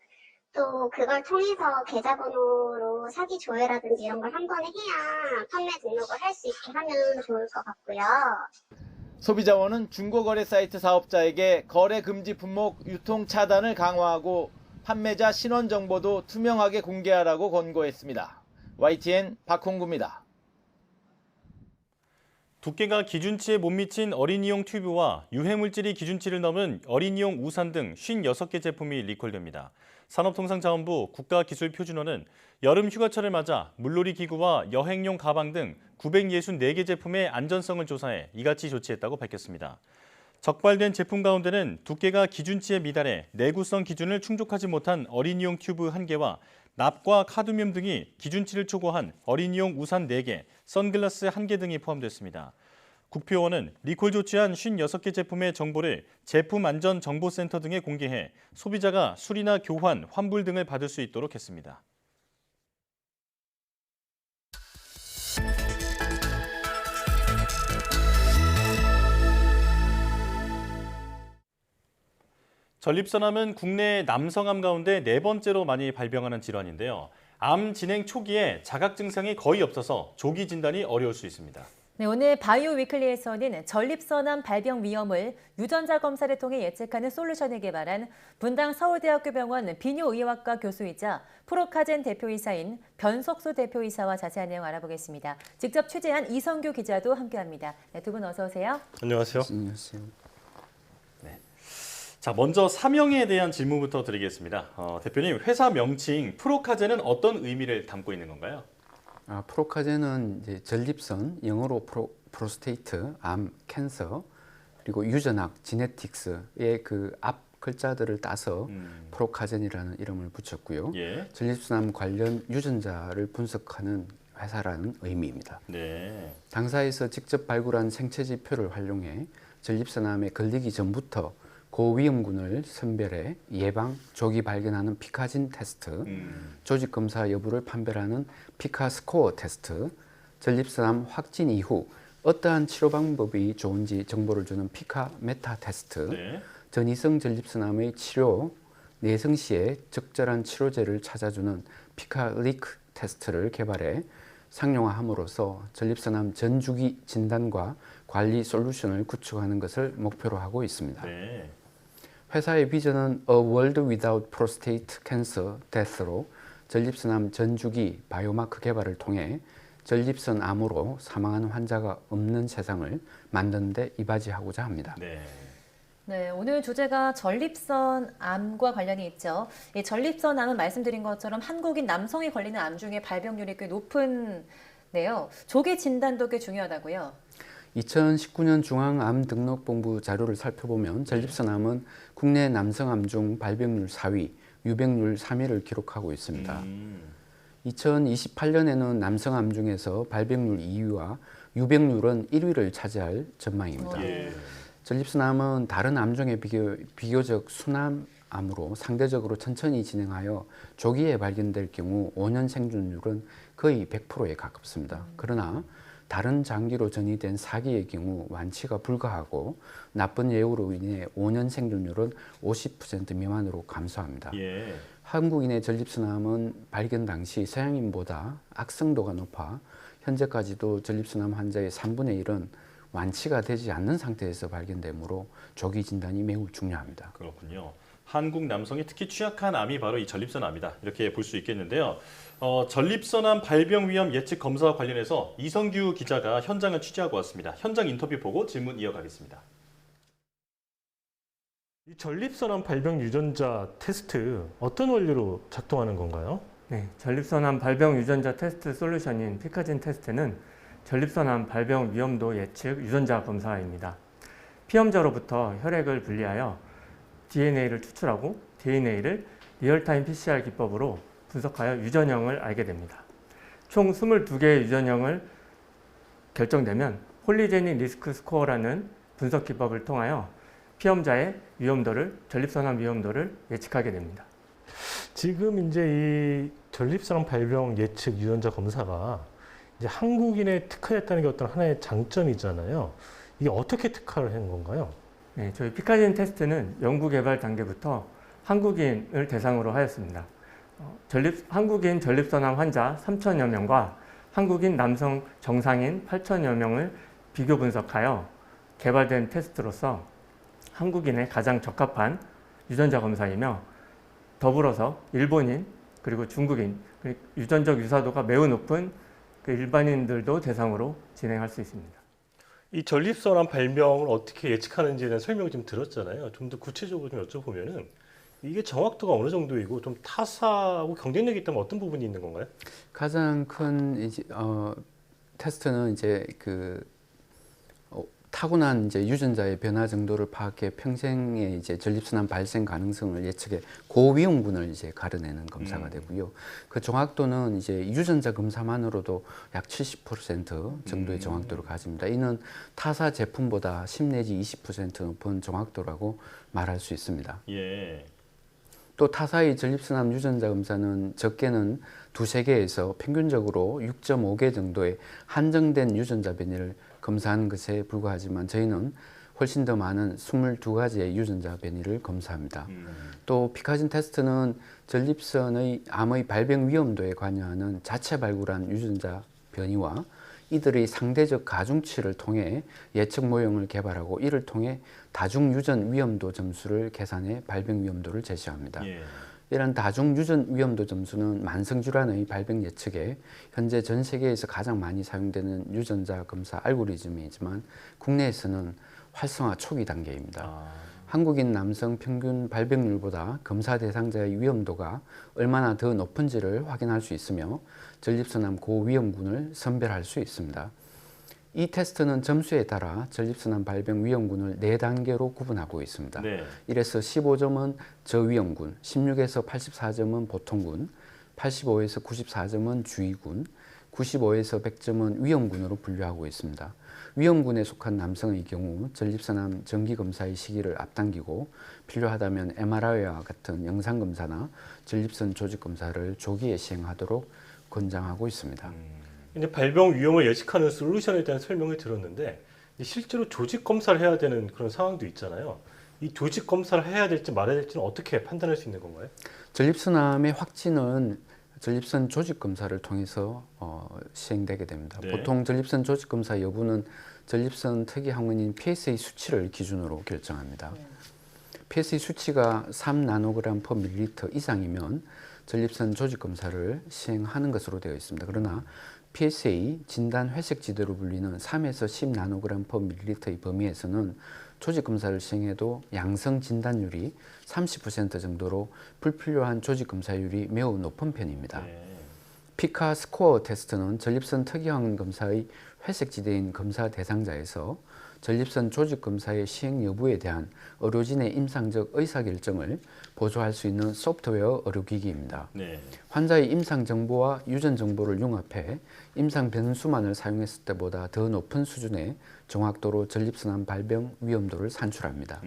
또 그걸 통해서 계좌번호로 사기 조회라든지 이런 걸 한 번에 해야 판매 등록을 할 수 있게 하면 좋을 것 같고요. 소비자원은 중고거래 사이트 사업자에게 거래 금지 품목 유통 차단을 강화하고 판매자 신원 정보도 투명하게 공개하라고 권고했습니다. YTN 박홍구입니다. 두께가 기준치에 못 미친 어린이용 튜브와 유해물질이 기준치를 넘은 어린이용 우산 등 56개 제품이 리콜됩니다. 산업통상자원부 국가기술표준원은 여름 휴가철을 맞아 물놀이 기구와 여행용 가방 등 964개 제품의 안전성을 조사해 이같이 조치했다고 밝혔습니다. 적발된 제품 가운데는 두께가 기준치에 미달해 내구성 기준을 충족하지 못한 어린이용 튜브 1개와 납과 카드뮴 등이 기준치를 초과한 어린이용 우산 4개, 선글라스 1개 등이 포함됐습니다. 국표원은 리콜 조치한 56개 제품의 정보를 제품안전정보센터 등에 공개해 소비자가 수리나 교환, 환불 등을 받을 수 있도록 했습니다. 전립선암은 국내 남성암 가운데 4번째로 많이 발병하는 질환인데요. 암 진행 초기에 자각 증상이 거의 없어서 조기 진단이 어려울 수 있습니다. 네, 오늘 바이오 위클리에서는 전립선암 발병 위험을 유전자 검사를 통해 예측하는 솔루션을 개발한 분당 서울대학교 병원 비뇨의학과 교수이자 프로카젠 대표이사인 변석수 대표이사와 자세한 내용 알아보겠습니다. 직접 취재한 이성규 기자도 함께합니다. 네, 두 분 어서 오세요. 안녕하세요. 안녕하세요. 자, 먼저 사명에 대한 질문부터 드리겠습니다. 대표님, 회사 명칭 프로카젠은 어떤 의미를 담고 있는 건가요? 프로카젠은 이제 전립선, 영어로 프로스테이트, 암, 캔서, 그리고 유전학, 지네틱스의 그 앞 글자들을 따서 프로카젠이라는 이름을 붙였고요. 예. 전립선암 관련 유전자를 분석하는 회사라는 의미입니다. 네. 당사에서 직접 발굴한 생체 지표를 활용해 전립선암에 걸리기 전부터 고위험군을 선별해 예방, 조기 발견하는 피카진 테스트, 조직 검사 여부를 판별하는 피카스코어 테스트, 전립선암 확진 이후 어떠한 치료 방법이 좋은지 정보를 주는 피카 메타 테스트, 네. 전이성 전립선암의 치료, 내성 시에 적절한 치료제를 찾아주는 피카 리크 테스트를 개발해 상용화함으로써 전립선암 전주기 진단과 관리 솔루션을 구축하는 것을 목표로 하고 있습니다. 네. 회사의 비전은 A World Without Prostate Cancer Death로 전립선암 전주기 바이오마크 개발을 통해 전립선 암으로 사망하는 환자가 없는 세상을 만드는 데 이바지하고자 합니다. 네, 오늘 주제가 전립선 암과 관련이 있죠. 이 전립선 암은 말씀드린 것처럼 한국인 남성이 걸리는 암 중에 발병률이 꽤 높은데요. 조기 진단도 꽤 중요하다고요. 2019년 중앙암등록본부 자료를 살펴보면 전립선암은 국내 남성암 중 발병률 4위, 유병률 3위를 기록하고 있습니다. 2028년에는 남성암 중에서 발병률 2위와 유병률은 1위를 차지할 전망입니다. 전립선암은 다른 암 중에 비교적 순암암으로 상대적으로 천천히 진행하여 조기에 발견될 경우 5년 생존율은 거의 100%에 가깝습니다. 그러나 다른 장기로 전이된 사기의 경우 완치가 불가하고 나쁜 예후로 인해 5년 생존율은 50% 미만으로 감소합니다. 한국인의 전립선암은 발견 당시 서양인보다 악성도가 높아 현재까지도 전립선암 환자의 3분의 1은 완치가 되지 않는 상태에서 발견되므로 조기 진단이 매우 중요합니다. 그렇군요. 한국 남성이 특히 취약한 암이 바로 이 전립선암이다. 이렇게 볼 수 있겠는데요. 전립선암 발병 위험 예측 검사와 관련해서 이성규 기자가 현장을 취재하고 왔습니다. 현장 인터뷰 보고 질문 이어가겠습니다. 이 전립선암 발병 유전자 테스트 어떤 원리로 작동하는 건가요? 네, 전립선암 발병 유전자 테스트 솔루션인 피카진 테스트는 전립선암 발병 위험도 예측 유전자 검사입니다. 피험자로부터 혈액을 분리하여 DNA를 추출하고 DNA를 리얼타임 PCR 기법으로 분석하여 유전형을 알게 됩니다. 총 22개의 유전형을 결정되면 폴리제닉 리스크 스코어라는 분석 기법을 통하여 피험자의 위험도를, 전립선암 위험도를 예측하게 됩니다. 지금 이제 이 전립선암 발병 예측 유전자 검사가 이제 한국인에 특화됐다는 게 어떤 하나의 장점이잖아요. 이게 어떻게 특화를 한 건가요? 네, 저희 피카진 테스트는 연구 개발 단계부터 한국인을 대상으로 하였습니다. 한국인 전립선암 환자 3천여 명과 한국인 남성 정상인 8천여 명을 비교 분석하여 개발된 테스트로서 한국인에 가장 적합한 유전자 검사이며 더불어서 일본인 그리고 중국인 유전적 유사도가 매우 높은 일반인들도 대상으로 진행할 수 있습니다. 이 전립선암 발병을 어떻게 예측하는지에 대한 설명을 좀 들었잖아요. 좀 더 구체적으로 좀 여쭤보면은 이게 정확도가 어느 정도이고 좀 타사하고 경쟁력이 있다면 어떤 부분이 있는 건가요? 가장 큰 테스트는 이제 타고난 이제 유전자의 변화 정도를 파악해 평생의 이제 전립선암 발생 가능성을 예측해 고위험군을 이제 가려내는 검사가 되고요. 그 정확도는 이제 유전자 검사만으로도 약 70% 정도의 정확도를 가집니다. 이는 타사 제품보다 10 내지 20% 높은 정확도라고 말할 수 있습니다. 또 타사의 전립선암 유전자 검사는 적게는 2~3개에서 평균적으로 6.5개 정도의 한정된 유전자 변이를 검사하는 것에 불과하지만 저희는 훨씬 더 많은 22가지의 유전자 변이를 검사합니다. 또 피카진 테스트는 전립선의 암의 발병 위험도에 관여하는 자체 발굴한 유전자 변이와 이들의 상대적 가중치를 통해 예측 모형을 개발하고 이를 통해 다중유전 위험도 점수를 계산해 발병 위험도를 제시합니다. 이런 다중유전 위험도 점수는 만성질환의 발병 예측에 현재 전 세계에서 가장 많이 사용되는 유전자 검사 알고리즘이지만 국내에서는 활성화 초기 단계입니다. 한국인 남성 평균 발병률보다 검사 대상자의 위험도가 얼마나 더 높은지를 확인할 수 있으며 전립선암 고위험군을 선별할 수 있습니다. 이 테스트는 점수에 따라 전립선암 발병 위험군을 4단계로 구분하고 있습니다. 1에서 15점은 저위험군, 16에서 84점은 보통군, 85에서 94점은 주의군, 95에서 100점은 위험군으로 분류하고 있습니다. 위험군에 속한 남성의 경우 전립선암 정기검사의 시기를 앞당기고 필요하다면 MRI와 같은 영상검사나 전립선 조직검사를 조기에 시행하도록 권장하고 있습니다. 이제 발병 위험을 예측하는 솔루션에 대한 설명을 들었는데 실제로 조직 검사를 해야 되는 그런 상황도 있잖아요. 이 조직 검사를 해야 될지 말아야 될지는 어떻게 판단할 수 있는 건가요? 전립선암의 확진은 전립선 조직 검사를 통해서 시행되게 됩니다. 보통 전립선 조직 검사 여부는 전립선 특이 항원인 PSA 수치를 기준으로 결정합니다. PSA 수치가 3나노그램/ml 이상이면 전립선 조직 검사를 시행하는 것으로 되어 있습니다. 그러나 PSA 진단 회색 지대로 불리는 3에서 10나노그램/ml의 범위에서는 조직 검사를 시행해도 양성 진단율이 30% 정도로 불필요한 조직 검사율이 매우 높은 편입니다. 피카 스코어 테스트는 전립선 특이항원 검사의 회색 지대인 검사 대상자에서 전립선 조직 검사의 시행 여부에 대한 의료진의 임상적 의사결정을 보조할 수 있는 소프트웨어 의료기기입니다. 환자의 임상 정보와 유전 정보를 융합해 임상 변수만을 사용했을 때보다 더 높은 수준의 정확도로 전립선암 발병 위험도를 산출합니다.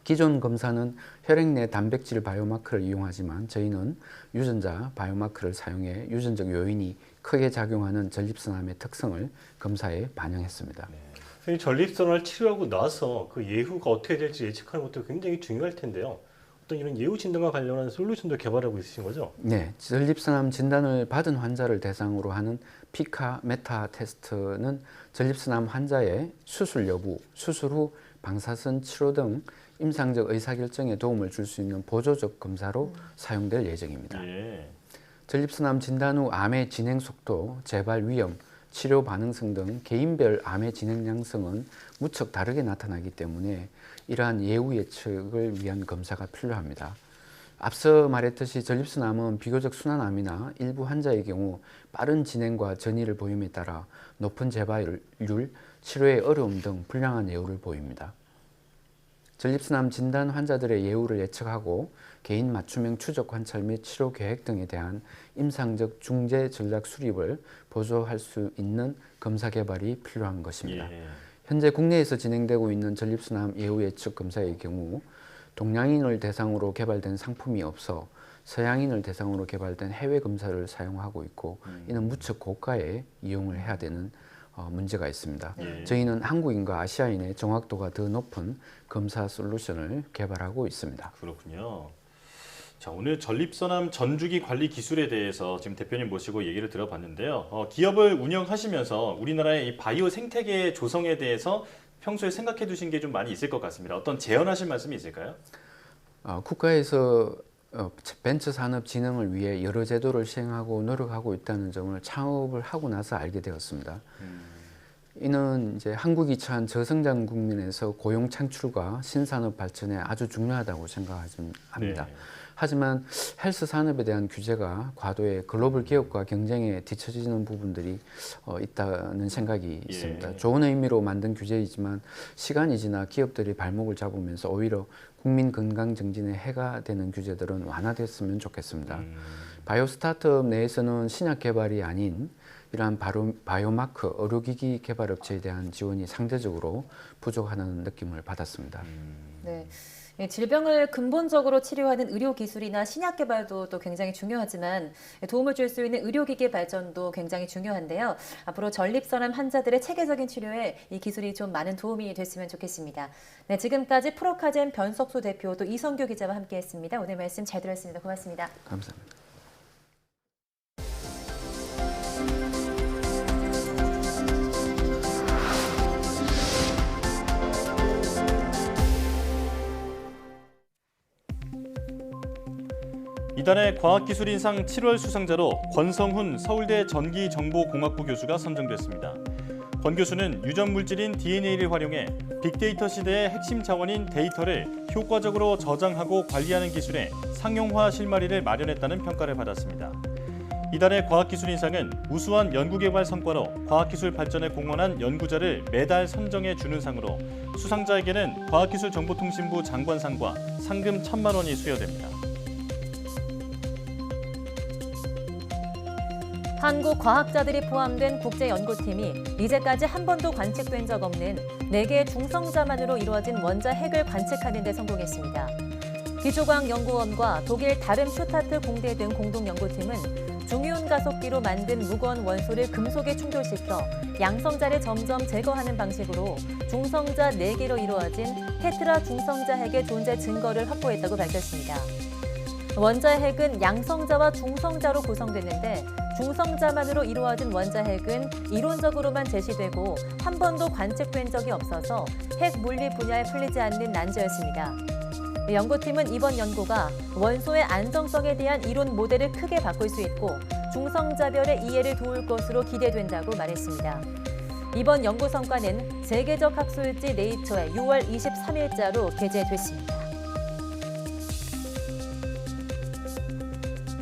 기존 검사는 혈액 내 단백질 바이오마커를 이용하지만 저희는 유전자 바이오마커를 사용해 유전적 요인이 크게 작용하는 전립선암의 특성을 검사에 반영했습니다. 선생님, 전립선을 치료하고 나서 그 예후가 어떻게 될지 예측하는 것도 굉장히 중요할 텐데요. 어떤 이런 예후 진단과 관련한 솔루션도 개발하고 있으신 거죠? 네, 전립선암 진단을 받은 환자를 대상으로 하는 피카 메타 테스트는 전립선암 환자의 수술 여부, 수술 후 방사선 치료 등 임상적 의사결정에 도움을 줄 수 있는 보조적 검사로 사용될 예정입니다. 전립선암 진단 후 암의 진행 속도, 재발 위험, 치료 반응성 등 개인별 암의 진행 양성은 무척 다르게 나타나기 때문에 이러한 예후 예측을 위한 검사가 필요합니다. 앞서 말했듯이 전립선암은 비교적 순한 암이나 일부 환자의 경우 빠른 진행과 전이를 보임에 따라 높은 재발률, 치료의 어려움 등 불량한 예후를 보입니다. 전립선암 진단 환자들의 예후를 예측하고 개인 맞춤형 추적 관찰 및 치료 계획 등에 대한 임상적 중재 전략 수립을 보조할 수 있는 검사 개발이 필요한 것입니다. 현재 국내에서 진행되고 있는 전립선암 예후 예측 검사의 경우 동양인을 대상으로 개발된 상품이 없어 서양인을 대상으로 개발된 해외 검사를 사용하고 있고 이는 무척 고가에 이용을 해야 되는 문제가 있습니다. 저희는 한국인과 아시아인의 정확도가 더 높은 검사 솔루션을 개발하고 있습니다. 그렇군요. 자, 오늘 전립선암 전주기 관리 기술에 대해서 지금 대표님 모시고 얘기를 들어봤는데요. 기업을 운영하시면서 우리나라의 이 바이오 생태계 조성에 대해서 평소에 생각해 두신 게 좀 많이 있을 것 같습니다. 어떤 제언하실 말씀이 있을까요? 국가에서 벤처 산업 진흥을 위해 여러 제도를 시행하고 노력하고 있다는 점을 창업을 하고 나서 알게 되었습니다. 이는 이제 한국이 처한 저성장 국면에서 고용 창출과 신산업 발전에 아주 중요하다고 생각합니다. 하지만 헬스 산업에 대한 규제가 과도해 글로벌 기업과 경쟁에 뒤처지는 부분들이 있다는 생각이 있습니다. 좋은 의미로 만든 규제이지만 시간이 지나 기업들이 발목을 잡으면서 오히려 국민 건강 정진에 해가 되는 규제들은 완화됐으면 좋겠습니다. 바이오 스타트업 내에서는 신약 개발이 아닌 이러한 바이오마커 의료기기 개발 업체에 대한 지원이 상대적으로 부족하다는 느낌을 받았습니다. 네. 질병을 근본적으로 치료하는 의료기술이나 신약 개발도 또 굉장히 중요하지만 도움을 줄 수 있는 의료기기 발전도 굉장히 중요한데요. 앞으로 전립선암 환자들의 체계적인 치료에 이 기술이 좀 많은 도움이 됐으면 좋겠습니다. 네, 지금까지 프로카젠 변석수 대표 또 이성규 기자와 함께했습니다. 오늘 말씀 잘 들었습니다. 고맙습니다. 감사합니다. 이달의 과학기술인상 7월 수상자로 권성훈 서울대 전기정보공학부 교수가 선정됐습니다. 권 교수는 유전 물질인 DNA를 활용해 빅데이터 시대의 핵심 자원인 데이터를 효과적으로 저장하고 관리하는 기술의 상용화 실마리를 마련했다는 평가를 받았습니다. 이달의 과학기술인상은 우수한 연구개발 성과로 과학기술 발전에 공헌한 연구자를 매달 선정해 주는 상으로 수상자에게는 과학기술정보통신부 장관상과 상금 1,000만 원이 수여됩니다. 한국 과학자들이 포함된 국제연구팀이 이제까지 한 번도 관측된 적 없는 4개의 중성자만으로 이루어진 원자 핵을 관측하는 데 성공했습니다. 기초과학연구원과 독일 다름슈타트 공대 등 공동연구팀은 중이온 가속기로 만든 무거운 원소를 금속에 충돌시켜 양성자를 점점 제거하는 방식으로 중성자 4개로 이루어진 테트라 중성자 핵의 존재 증거를 확보했다고 밝혔습니다. 원자 핵은 양성자와 중성자로 구성됐는데 중성자만으로 이루어진 원자 핵은 이론적으로만 제시되고 한 번도 관측된 적이 없어서 핵 물리 분야에 풀리지 않는 난제였습니다. 연구팀은 이번 연구가 원소의 안정성에 대한 이론 모델을 크게 바꿀 수 있고 중성자별의 이해를 도울 것으로 기대된다고 말했습니다. 이번 연구 성과는 세계적 학술지 네이처에 6월 23일자로 게재됐습니다.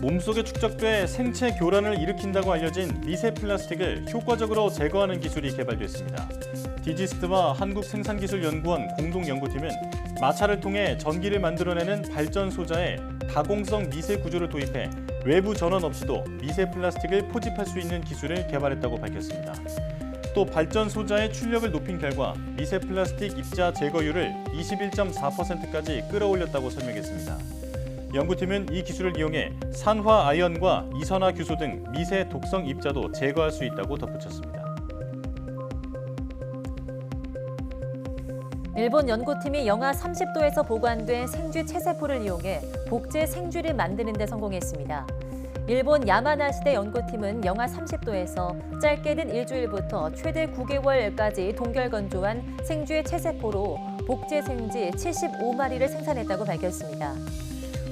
몸속에 축적돼 생체 교란을 일으킨다고 알려진 미세 플라스틱을 효과적으로 제거하는 기술이 개발됐습니다. 디지스트와 한국생산기술연구원 공동연구팀은 마찰을 통해 전기를 만들어내는 발전 소자에 다공성 미세 구조를 도입해 외부 전원 없이도 미세 플라스틱을 포집할 수 있는 기술을 개발했다고 밝혔습니다. 또 발전 소자의 출력을 높인 결과 미세 플라스틱 입자 제거율을 21.4%까지 끌어올렸다고 설명했습니다. 연구팀은 이 기술을 이용해 산화 아연과 이산화 규소 등 미세 독성 입자도 제거할 수 있다고 덧붙였습니다. 일본 연구팀이 영하 30도에서 보관된 생쥐 체세포를 이용해 복제 생쥐를 만드는 데 성공했습니다. 일본 야마나시대 연구팀은 영하 30도에서 짧게는 일주일부터 최대 9개월까지 동결 건조한 생쥐의 체세포로 복제 생쥐 75마리를 생산했다고 밝혔습니다.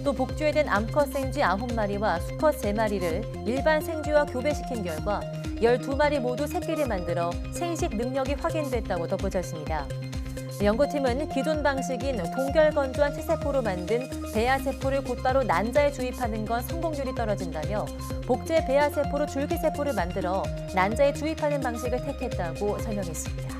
또 복제된 암컷 생쥐 9마리와 수컷 3마리를 일반 생쥐와 교배시킨 결과 12마리 모두 새끼를 만들어 생식 능력이 확인됐다고 덧붙였습니다. 연구팀은 기존 방식인 동결 건조한 체세포로 만든 배아세포를 곧바로 난자에 주입하는 건 성공률이 떨어진다며 복제 배아세포로 줄기세포를 만들어 난자에 주입하는 방식을 택했다고 설명했습니다.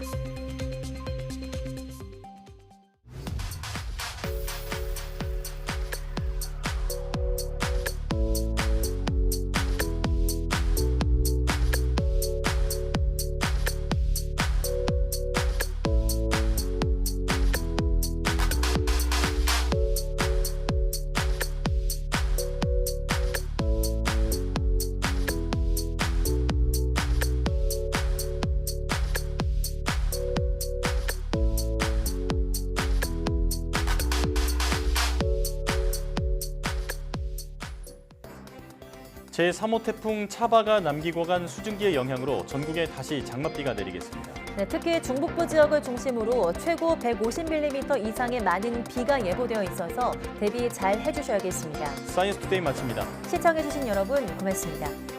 제3호 태풍 차바가 남기고 간 수증기의 영향으로 전국에 다시 장맛비가 내리겠습니다. 네, 특히 중북부 지역을 중심으로 최고 150mm 이상의 많은 비가 예보되어 있어서 대비 잘 해주셔야겠습니다. 사이언스투데이 마칩니다. 시청해주신 여러분 고맙습니다.